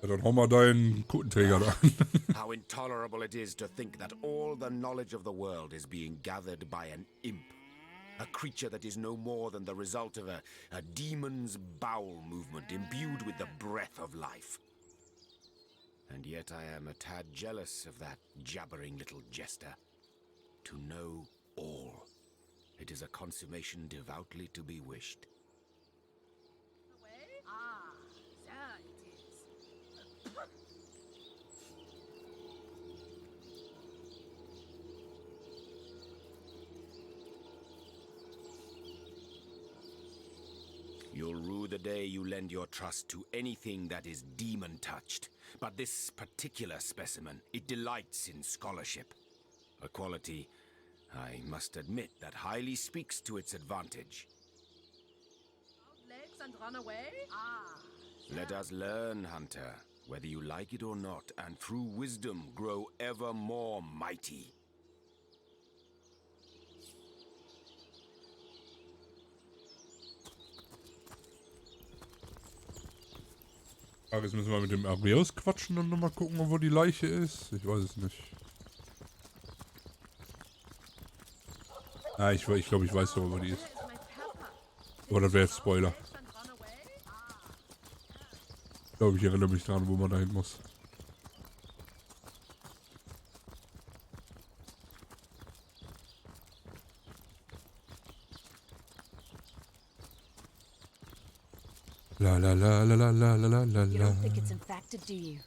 Ja, dann hau mal deinen Kotenträger da an. How intolerable it is to think that all the knowledge of the world is being gathered by an imp. A creature that is no more than the result of a demon's bowel movement imbued with the breath of life. And yet I am a tad jealous of that jabbering little jester. To know all. It is a consummation devoutly to be wished. Ah, there it is. You'll rue the day you lend your trust to anything that is demon-touched. But this particular specimen, it delights in scholarship. A quality, I must admit, that highly speaks to its advantage. Out legs and run away? Ah. Let us learn, Hunter, whether you like it or not, and through wisdom grow ever more mighty. Aber jetzt müssen wir mit dem Areus quatschen und nochmal gucken, wo die Leiche ist. Ich weiß es nicht. Ah, ich glaube, ich weiß doch, wo die ist. Aber das wäre jetzt Spoiler. Ich glaube, ich erinnere mich daran, wo man dahin muss. La la la la la la la la You la. don't think it's infected, do you?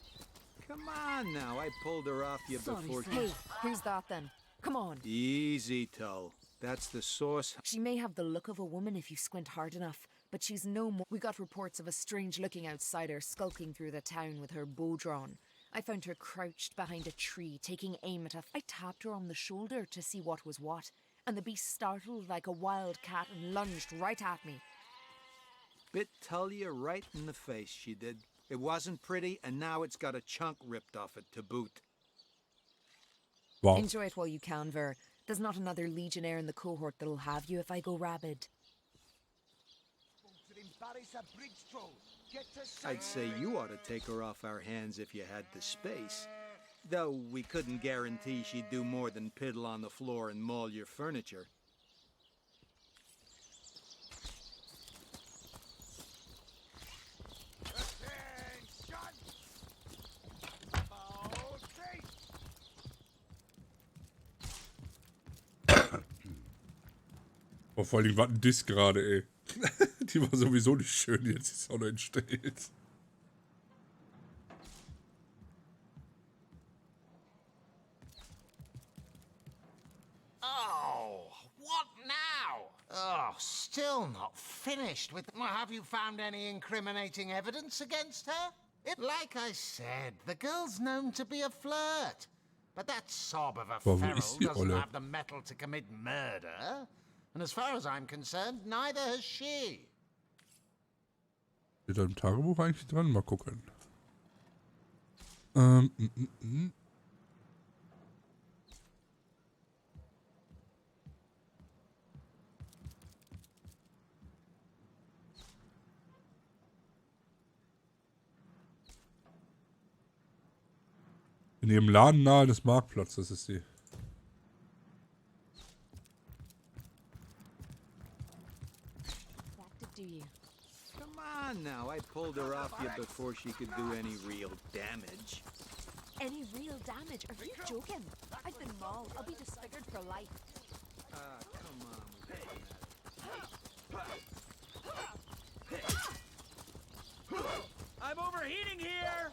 Come on now, I pulled her off you before. Hey, who's that then? Come on. Easy, Toe. That's the source. She may have the look of a woman if you squint hard enough, but she's no more. We got reports of a strange-looking outsider skulking through the town with her bow drawn. I found her crouched behind a tree, taking aim at I tapped her on the shoulder to see what was what, and the beast startled like a wild cat and lunged right at me. Bit Tullia right in the face, she did. It wasn't pretty, and now it's got a chunk ripped off it to boot. Wow. Enjoy it while you can, Ver. There's not another legionnaire in the cohort that'll have you if I go rabid. I'd say you ought to take her off our hands if you had the space. Though we couldn't guarantee she'd do more than piddle on the floor and maul your furniture. Oh, vor allem, was ein Diss gerade, ey. Die war sowieso nicht schön, jetzt ist auch noch entstellt. Oh, what now? Oh, still not finished with... Well, have you found any incriminating evidence against her? Like I said, the girl's known to be a flirt. But that sob of a Wo feral ist die doesn't Olle? have the mettle to commit murder. And as far as I'm concerned, neither has she. Steht da im Tagebuch eigentlich dran? Mal gucken. In ihrem Laden nahe des Marktplatzes ist sie. Infected, do you? Come on now, I pulled her off you before she could do any real damage. Any real damage? Are you joking? I've been mauled. I'll be disfigured for life. Ah, come on. I'm overheating here!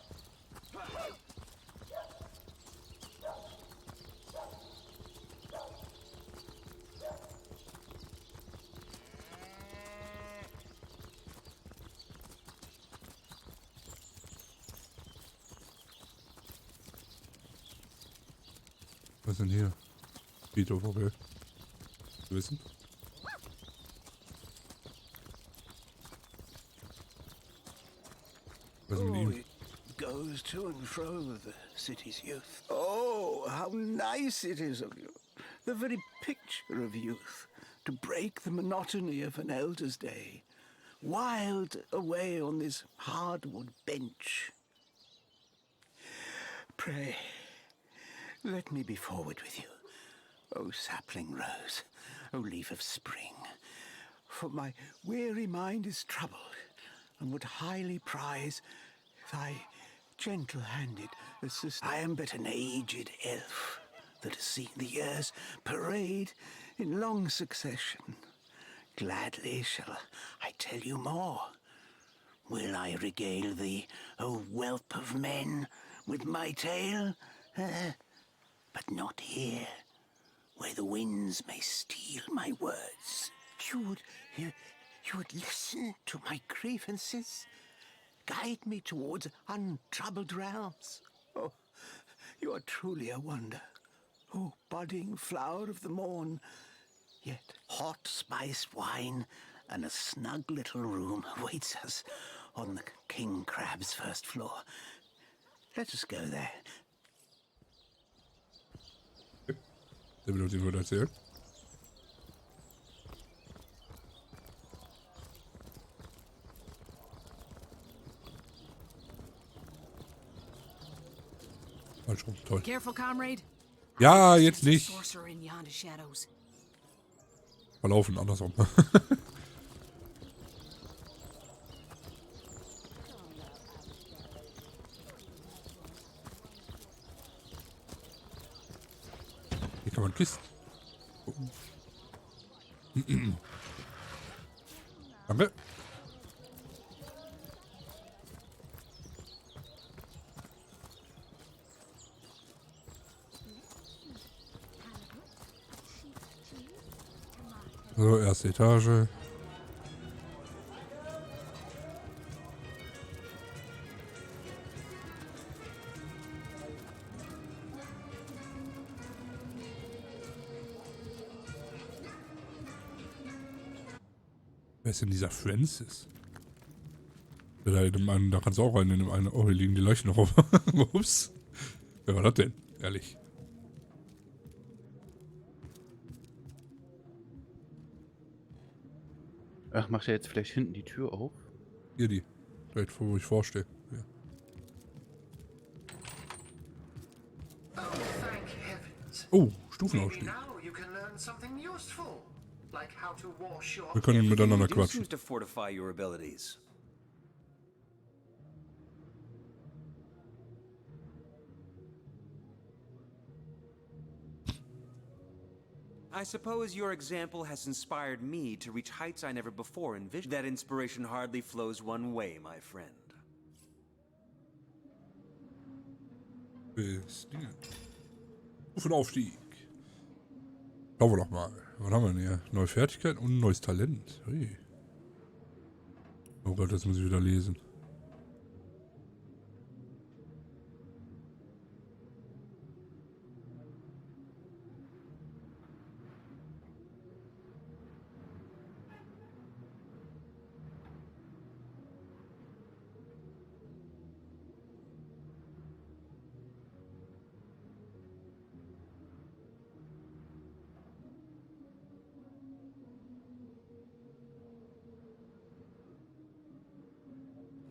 Was ist denn hier? Friedhof, okay. Zu wissen. Was ist mit ihm? It goes to and fro the city's youth. Oh, how nice it is of you. The very picture of youth. To break the monotony of an elder's day. Wild away on this hardwood bench. Pray, let me be forward with you, O sapling rose, O leaf of spring, for my weary mind is troubled, and would highly prize thy gentle-handed assistance. I am but an aged elf that has seen the years parade in long succession. Gladly shall I tell you more. Will I regale thee, O whelp of men, with my tale? But not here, where the winds may steal my words. You would listen to my grievances, guide me towards untroubled realms. Oh, you are truly a wonder, oh budding flower of the morn. Yet hot spiced wine and a snug little room awaits us on the King Crab's first floor. Let us go there. Der will uns irgendwas erzählen. Falsch rum, toll. Careful, comrade. Ja, jetzt nicht. Sorcerer in yonder shadows. Verlaufen, andersrum. Hier kann man Kisten gucken. Danke. So, erste Etage. Wer ist denn dieser Francis? Da kannst du auch rein in dem einen. Oh, hier liegen die Leichen noch rum. Ups. Wer war das denn? Ehrlich. Ach, macht er jetzt vielleicht hinten die Tür auf? Hier die. Direkt vor, wo ich vorstehe. Ja. Oh, Stufenaufstieg. Wir können miteinander quatschen. I suppose your example has inspired me to reach heights I never before envisioned. That inspiration hardly flows one way, my friend. Stufenaufstieg. Schauen wir doch mal. Was haben wir denn hier? Neue Fertigkeit und ein neues Talent. Hey. Oh Gott, jetzt muss ich wieder lesen.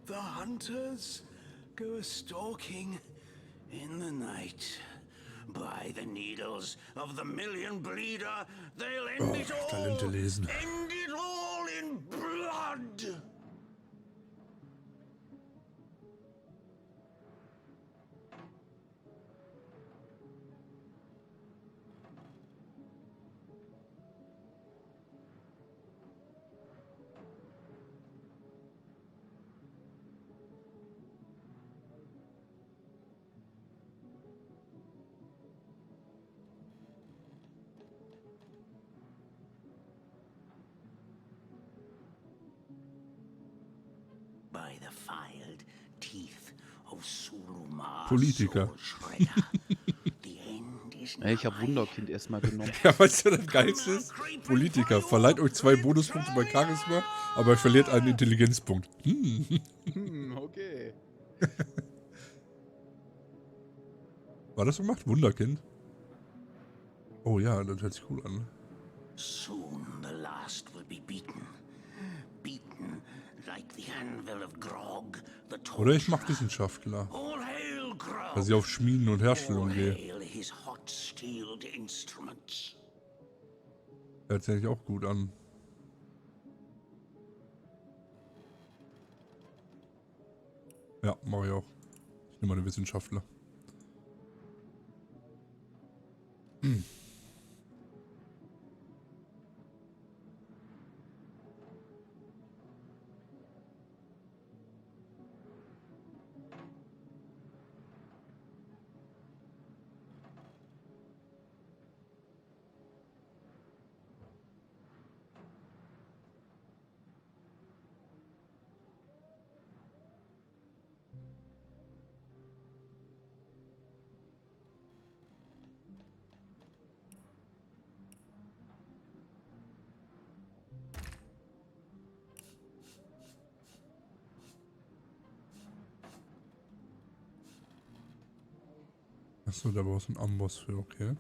The hunters go a-stalking in the night. By the needles of the million bleeder, they'll end it all. Talente lesen. End it all in blood. By the filed teeth of Suluma. Politiker. Ich habe Wunderkind erstmal genommen. Ja, weißt du, das Geilste ist? Politiker. Verleiht euch 2 Bonuspunkte bei Charisma, aber ihr verliert einen Intelligenzpunkt. Okay. War das so gemacht? Wunderkind? Oh ja, das hört sich cool an. Soon the last will be beaten. Beaten like the anvil of Grog, the Oder ich mach torturer. Wissenschaftler. All hail grow. Dass ich auf Schmieden und Herstellung All gehe. hail his hot-steeled instruments. Hört sich eigentlich auch gut an. Ja, mache ich auch. Ich nehme mal den Wissenschaftler. Achso, da brauchst du einen Amboss für, okay.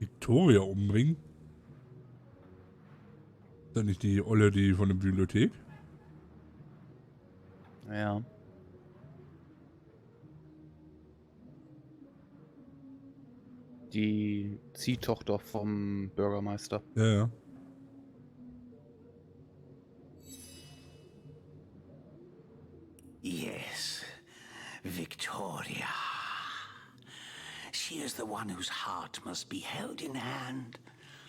Victoria umbringen? Ist das nicht die Olle, die von der Bibliothek? Ja. Die Ziehtochter vom Bürgermeister. Ja, ja. Yes, Victoria. She is the one whose heart must be held in hand.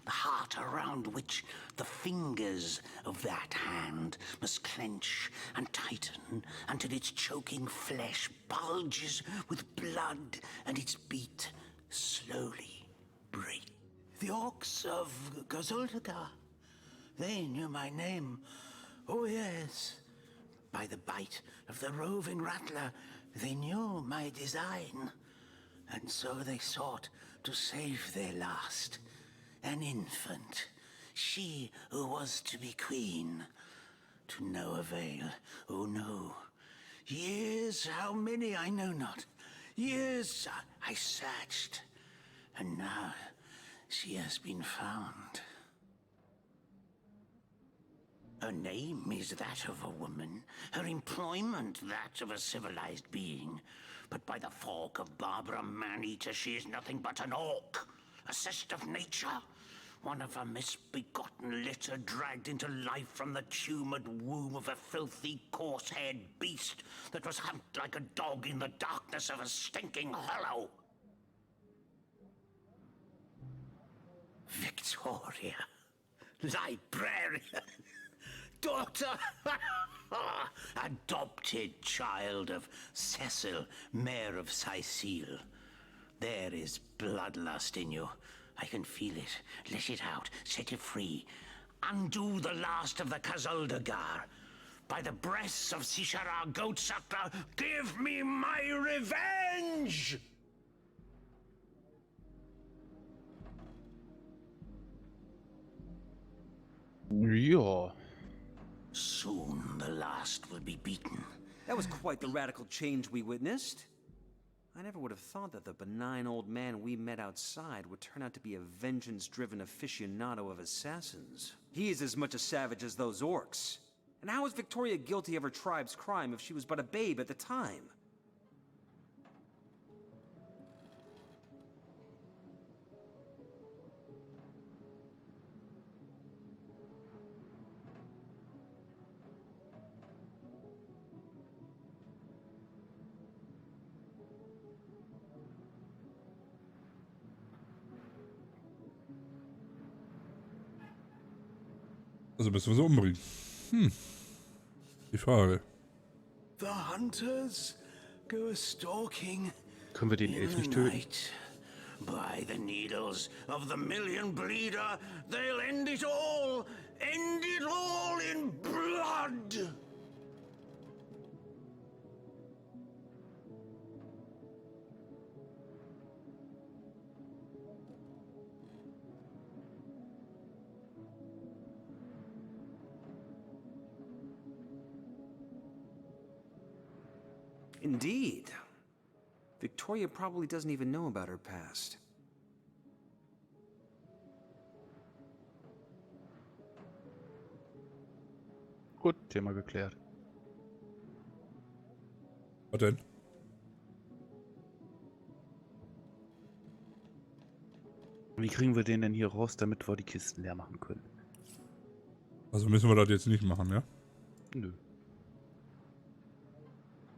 The heart around which the fingers of that hand must clench and tighten until its choking flesh bulges with blood and its beat slowly breaks. The orcs of Gazuldagar, they knew my name. Oh yes. By the bite of the roving rattler, they knew my design. And so they sought to save their last, an infant, she who was to be queen. To no avail, oh no. Years, how many I know not. Years I searched, and now she has been found. Her name is that of a woman, her employment that of a civilized being. But by the fork of Barbara Man-Eater, she is nothing but an orc, a cyst of nature, one of a misbegotten litter dragged into life from the tumoured womb of a filthy, coarse-haired beast that was humped like a dog in the darkness of a stinking hollow. Victoria, librarian, daughter, adopted child of Cecil, Mayor of Sicile. There is bloodlust in you. I can feel it. Let it out. Set it free. Undo the last of the Kazuldagar. By the breasts of Sishara Goatsucker, give me my revenge! Ja. Soon the last will be beaten. That was quite the radical change we witnessed. I never would have thought that the benign old man we met outside would turn out to be a vengeance-driven aficionado of assassins. He is as much a savage as those orcs. And how was Victoria guilty of her tribe's crime if she was but a babe at the time? Also müssen wir sie umbringen. Die Frage. The hunters go a-stalking Können wir den Elf in nicht the töten? night. By the needles of the million bleeder, they'll end it all in blood. Indeed. Victoria probably doesn't even know about her past. Gut, Thema geklärt. Was denn? Wie kriegen wir den denn hier raus, damit wir die Kisten leer machen können? Also müssen wir das jetzt nicht machen, ja? Nö.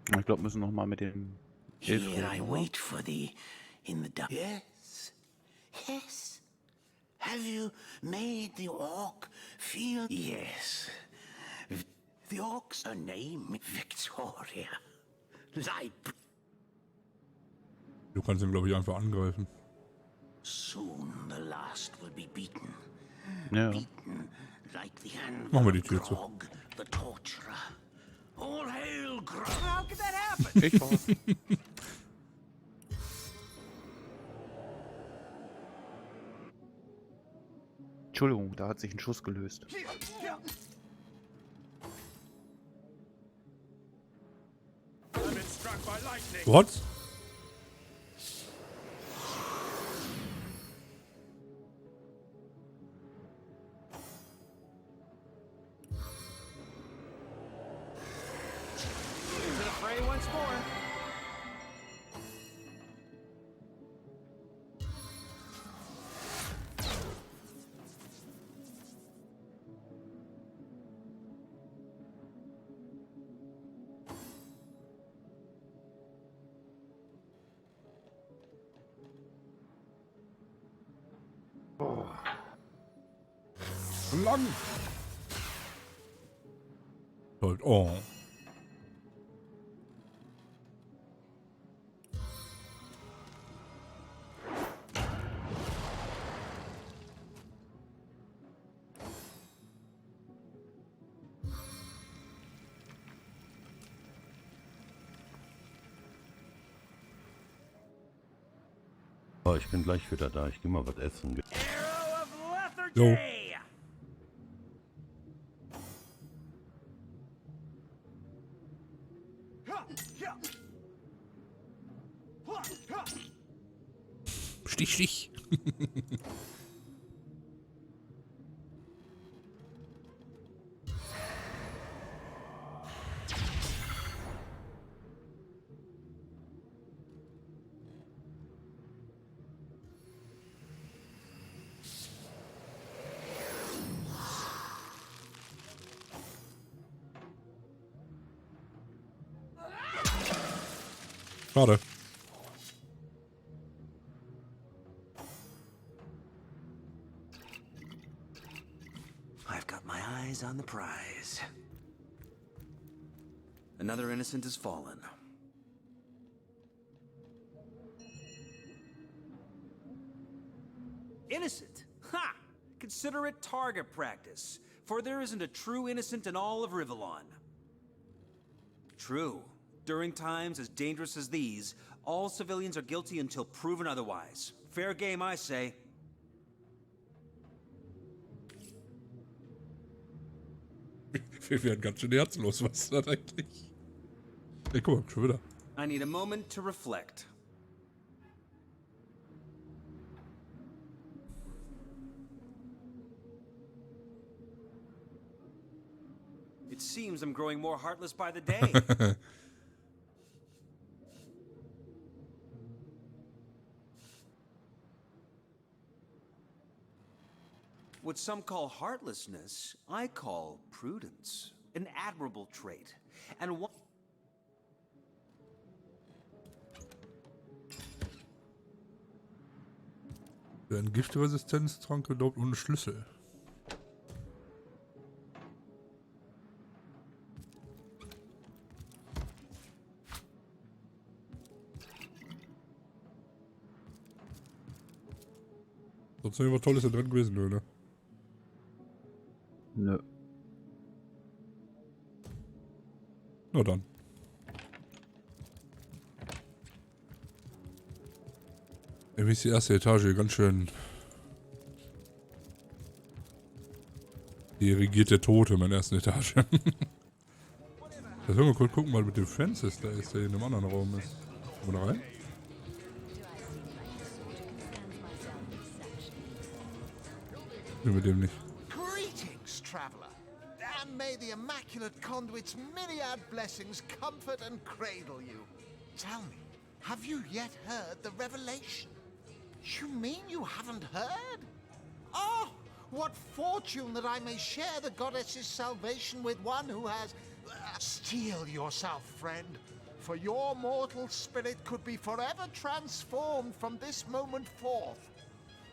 Ich glaube, müssen noch mal mit dem Elf Here I reden, wait for thee in the dark. Yes, yes. Have you made the orc feel? Yes. The orc's her name, Victoria. Du kannst ihn, glaube ich, einfach angreifen. Soon the last will be beaten. Ja. Beaten like the hand Machen wir die Tür zu. Grog, the torturer. All hail Grog. How could that happen? Ich war's. Entschuldigung, da hat sich ein Schuss gelöst. What? Into the fray once more. Lang. Toll. Oh. Oh, ich bin gleich wieder da. Ich geh mal was essen. Arrow of Jo. lethargy. Stich, Stich. Schade. I've got my eyes on the prize. Another innocent has fallen. Innocent? Ha! Consider it target practice, for there isn't a true innocent in all of Rivellon. True. During times as dangerous as these, all civilians are guilty until proven otherwise. Fair game, I say. Wir werden ganz schön herzlos. Was ist das eigentlich? Ey, guck mal, schon wieder. I need a moment to reflect. It seems I'm growing more heartless by the day. What some call heartlessness, I call prudence. An admirable trait. And one... Ein Giftresistenztrank gedopt und ein Schlüssel. Sonst noch irgendwas Tolles da drin gewesen, oder? Nö. Na dann. Irgendwie ist die erste Etage hier ganz schön... Hier regiert der Tote in meiner ersten Etage. Jetzt können wir kurz gucken, was mit dem Francis da ist, der in einem anderen Raum ist. Kommen wir da rein? Mit dem nicht. Greetings, traveler. And may the immaculate conduit's myriad blessings comfort and cradle you. Tell me, have you yet heard the revelation? You mean you haven't heard? Oh, what fortune that I may share the goddess's salvation with one who has... Steel yourself, friend, for your mortal spirit could be forever transformed from this moment forth.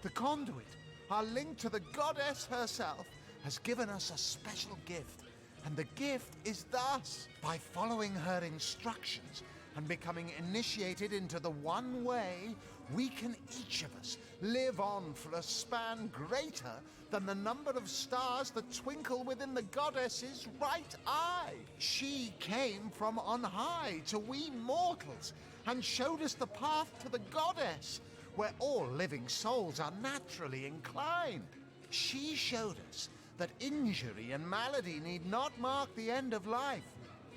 The conduit, our link to the goddess herself, has given us a special gift. And the gift is thus: by following her instructions and becoming initiated into the one way, we can each of us live on for a span greater than the number of stars that twinkle within the goddess's right eye. She came from on high to we mortals and showed us the path to the goddess, where all living souls are naturally inclined. She showed us that injury and malady need not mark the end of life,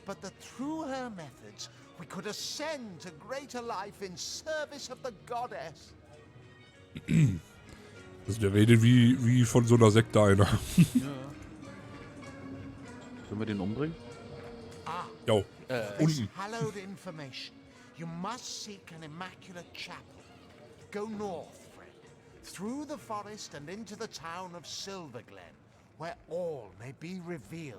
but that through her methods we could ascend to greater life in service of the goddess. Also der redet wie von so einer Sekte einer. Ja. Sollen wir den umbringen? Ah, Jo, this unten. hallowed information. You must seek an immaculate chapel. Go north, friend, through the forest and into the town of Silverglen, where all may be revealed.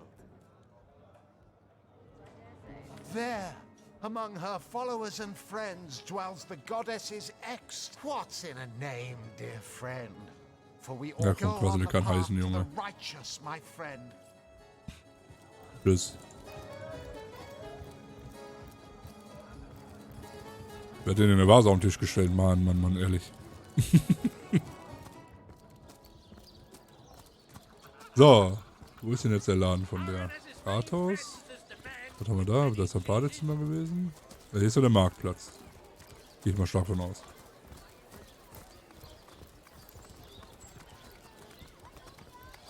There, among her followers and friends, dwells the goddess's What's in a name, dear friend? For we all Ja, go komm, quasi on the kann path heißen, to the Junge. righteous, my friend. Tschüss. Wer hat den in der Vase auf den Tisch gestellt? Mann, ehrlich. So, wo ist denn jetzt der Laden von der Rathaus? Was haben wir da? Das ist das Badezimmer gewesen. Ja, hier ist ja der Marktplatz. Gehe ich mal stark von aus.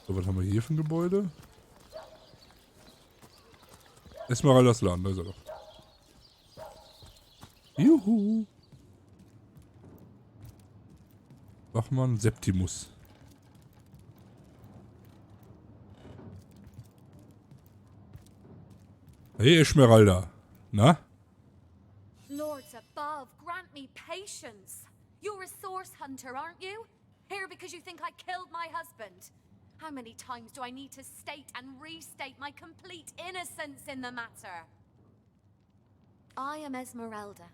So, was haben wir hier für ein Gebäude? Esmeraldas Laden, da ist er doch. Juhu. Wachmann Septimus. Hey Esmeralda. Na? Lords above, grant me patience. You're a source hunter, aren't you? Here because you think I killed my husband. How many times do I need to state and restate my complete innocence in the matter? I am Esmeralda,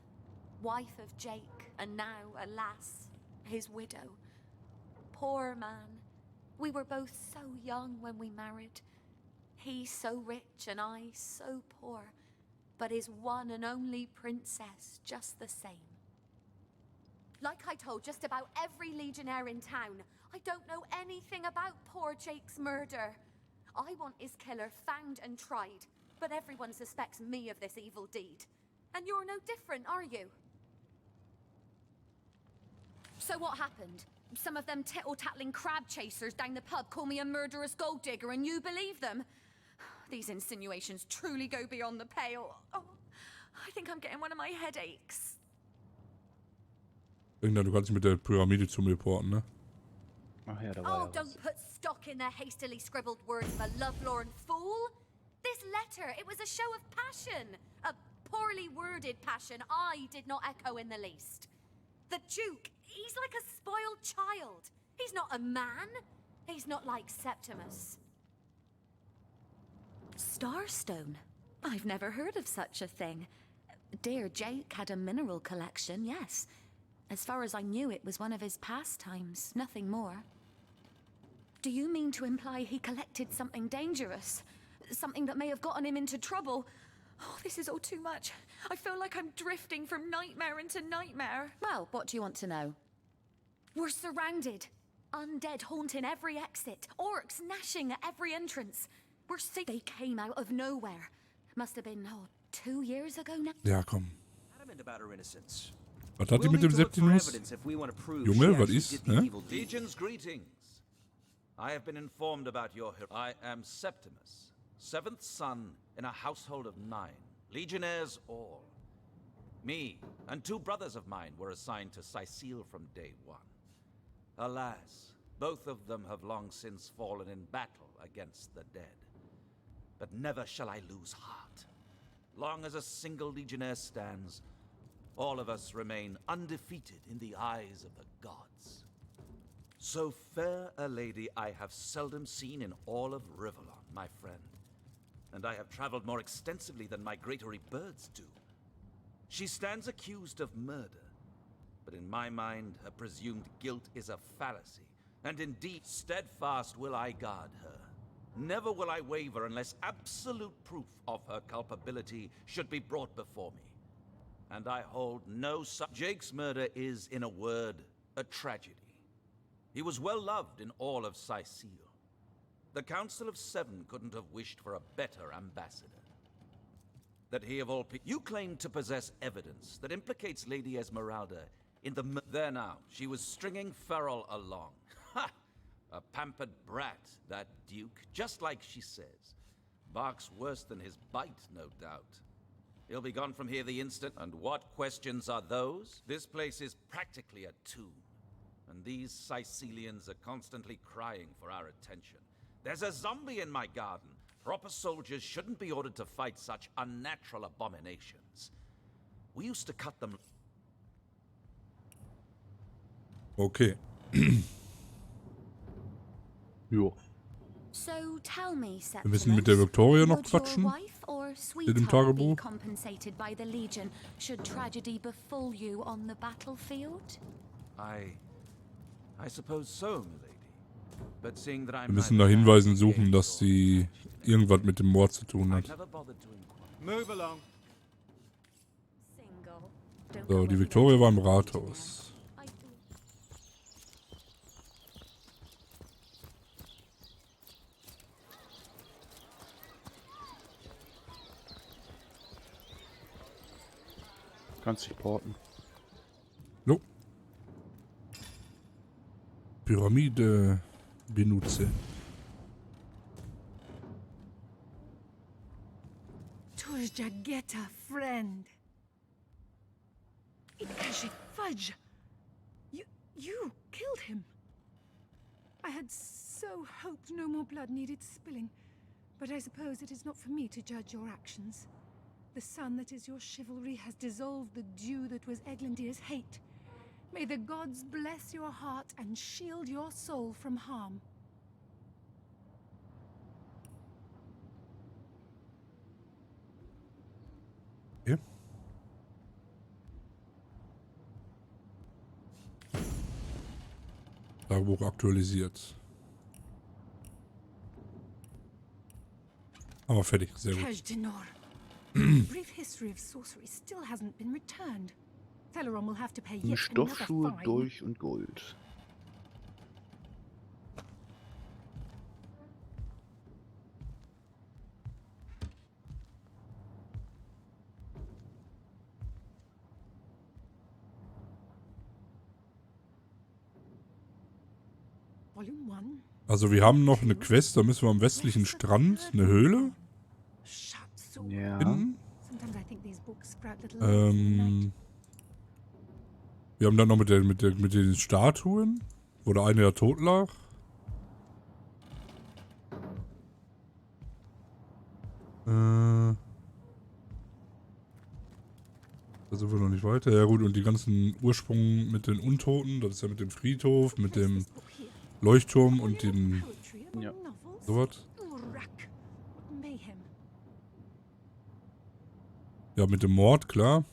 wife of Jake, and now, alas, his widow. Poor man. We were both so young when we married. He so rich and I so poor, but his one and only princess just the same. Like I told just about every legionnaire in town, I don't know anything about poor Jake's murder. I want his killer found and tried, but everyone suspects me of this evil deed. And you're no different, are you? So what happened? Some of them tittle-tattling crab chasers down the pub call me a murderous gold digger and you believe them? These insinuations truly go beyond the pale. Oh, I think I'm getting one of my headaches. Irgendwann, du kannst dich mit der Pyramide zu mir porten, ne? Ach ja, da war Oh, ja was. don't put stock in the hastily scribbled words of a lovelorn fool. This letter, it was a show of passion. A poorly worded passion I did not echo in the least. The Duke, he's like a spoiled child. He's not a man. He's not like Septimus. Starstone? I've never heard of such a thing. Dear Jake had a mineral collection, yes. As far as I knew, it was one of his pastimes, nothing more. Do you mean to imply he collected something dangerous? Something that may have gotten him into trouble? Oh, this is all too much. I feel like I'm drifting from nightmare into nightmare. Well, what do you want to know? We're surrounded. Undead haunting every exit. Orcs gnashing at every entrance. We're sick. They came out of nowhere. Must have been, 2 years ago now. Ja, komm. Adamant about her innocence. Was hat die We'll mit need dem to look for Septimus? evidence if we want to prove Junge, she was actually ist, did the hä? evil deed. Legion's greetings. I have been informed about your hero. I am Septimus, 7th son in a household of 9, legionnaires all. Me and 2 brothers of mine were assigned to Sicile from day 1. Alas, both of them have long since fallen in battle against the dead. But never shall I lose heart. Long as a single legionnaire stands, all of us remain undefeated in the eyes of the gods. So fair a lady I have seldom seen in all of Rivalon, my friend. And I have traveled more extensively than migratory birds do. She stands accused of murder, but in my mind, her presumed guilt is a fallacy. And indeed, steadfast will I guard her. Never will I waver unless absolute proof of her culpability should be brought before me. And I hold no such. Jake's murder is, in a word, a tragedy. He was well loved in all of Sicile. The Council of 7 couldn't have wished for a better ambassador. That he of all people... You claim to possess evidence that implicates Lady Esmeralda in the... There now, she was stringing Ferrell along. Ha! A pampered brat, that Duke, just like she says. Barks worse than his bite, no doubt. He'll be gone from here the instant. And what questions are those? This place is practically a tomb. And these Sicilians are constantly crying for our attention. There's a zombie in my garden. Proper soldiers shouldn't be ordered to fight such unnatural abominations. We used to cut them... Okay. Jo. So tell me, Septimus, Wir müssen mit der Victoria noch would your quatschen. wife or In dem sweetheart be Tagebuch. compensated by the Legion should tragedy befall you on the battlefield? I suppose so, milady. But seeing that I'm Wir müssen nach Hinweisen suchen, dass sie irgendwas mit dem Mord zu tun hat. never bothered to inquire. Move along. Single. Don't So, go die over Victoria there war im to the Rathaus. I do. Kannst dich porten. Jo. Pyramide benutzen. Turjageta, friend. Fudge. You killed him. I had so hoped no more blood needed spilling, but I suppose it is not for me to judge your actions. The sun that is your chivalry has dissolved the dew that was Eglandir's hate. May the gods bless your heart and shield your soul from harm. Ja. Tagebuch aktualisiert. Aber fertig, sehr gut. Kajdenor. Brief history of sorcery still hasn't been returned. Celeron will have to pay Die yet Stoffschuhe another fine. durch und Gold. Volume 1. Also wir haben noch eine Quest, da müssen wir am westlichen Strand, eine Höhle. shut sword. Ja. finden. Sometimes I think these books sprout little lights in the night. Wir haben dann noch mit den Statuen, wo der eine ja tot lag. Da sind wir noch nicht weiter. Ja gut, und die ganzen Ursprung mit den Untoten, das ist ja mit dem Friedhof, mit dem Leuchtturm und dem... Ja. sowas. Ja, mit dem Mord, klar.